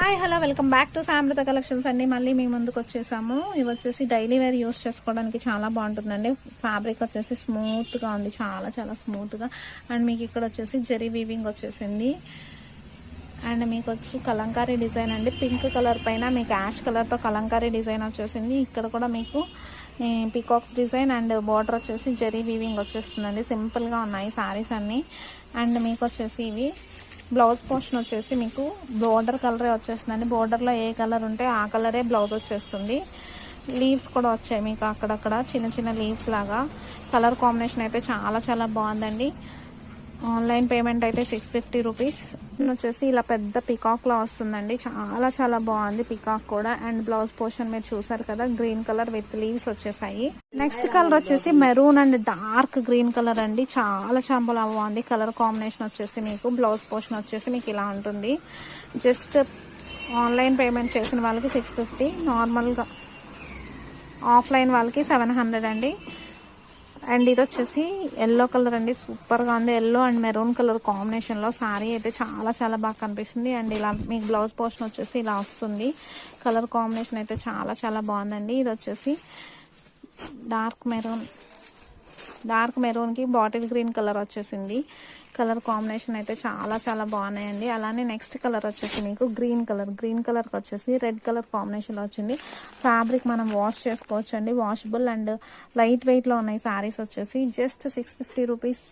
Hi hello welcome back to సామృత collections అండి. మళ్ళీ మీ ముందుకు వచ్చేసాము. ఇవి వచ్చేసి డైలీ వేర్ యూస్ చేసుకోవడానికి చాలా బాగుంటుందండి. ఫ్యాబ్రిక్ వచ్చేసి స్మూత్గా ఉంది, చాలా చాలా స్మూత్గా. అండ్ మీకు ఇక్కడ వచ్చేసి జరీ వీవింగ్ వచ్చేసింది. అండ్ మీకు వచ్చి కలంకారీ డిజైన్ అండి. పింక్ కలర్ పైన మీకు యాష్ కలర్తో కలంకారీ డిజైన్ వచ్చేసింది. ఇక్కడ కూడా మీకు పీకాక్స్ డిజైన్ అండ్ బార్డర్ వచ్చేసి జరీ వీవింగ్ వచ్చేస్తుందండి. సింపుల్గా ఉన్నాయి శారీస్ అన్నీ. అండ్ మీకు వచ్చేసి ఇవి బ్లౌజ్ పోర్షన్ వచ్చేసి మీకు బోర్డర్ కలరే వచ్చేస్తుందండి. బోర్డర్లో ఏ కలర్ ఉంటే ఆ కలరే బ్లౌజ్ వచ్చేస్తుంది. లీవ్స్ కూడా వచ్చాయి మీకు అక్కడక్కడ చిన్న చిన్న లీవ్స్ లాగా. కలర్ కాంబినేషన్ అయితే చాలా చాలా బాగుందండి. ఆన్లైన్ పేమెంట్ అయితే 650 రూపీస్. వచ్చేసి ఇలా పెద్ద పికాక్లా వస్తుందండి. చాలా చాలా బాగుంది పికాక్ కూడా. అండ్ బ్లౌజ్ పోర్షన్ మీరు చూసారు కదా, గ్రీన్ కలర్ విత్ లీవ్స్ వచ్చేసాయి. నెక్స్ట్ కలర్ వచ్చేసి maroon and dark green colour అండి. చాలా చాలా బాగుంది కలర్ కాంబినేషన్ వచ్చేసి. మీకు బ్లౌజ్ పోర్షన్ వచ్చేసి మీకు ఇలా ఉంటుంది. జస్ట్ ఆన్లైన్ పేమెంట్ చేసిన వాళ్ళకి 650, నార్మల్గా ఆఫ్లైన్ వాళ్ళకి 700 అండి. అండ్ ఇది వచ్చేసి ఎల్లో కలర్ అండి. సూపర్గా ఉంది. ఎల్లో అండ్ మెరూన్ కలర్ కాంబినేషన్లో శారీ అయితే చాలా చాలా బాగా కనిపిస్తుంది. అండ్ ఇలా మీకు బ్లౌజ్ పోర్షన్ వచ్చేసి ఇలా వస్తుంది. కలర్ కాంబినేషన్ అయితే చాలా చాలా బాగుందండి. ఇది వచ్చేసి డార్క్ మెరూన్కి బాటిల్ గ్రీన్ కలర్ వచ్చేసింది. కలర్ కాంబినేషన్ అయితే చాలా చాలా బాగున్నాయండి. అలానే నెక్స్ట్ కలర్ వచ్చేసి మీకు గ్రీన్ కలర్కి వచ్చేసి రెడ్ కలర్ కాంబినేషన్లో వచ్చింది. ఫ్యాబ్రిక్ మనం వాష్ చేసుకోవచ్చు అండి, వాషబుల్ అండ్ లైట్ వెయిట్లో ఉన్నాయి శారీస్ వచ్చేసి. Just 650 rupees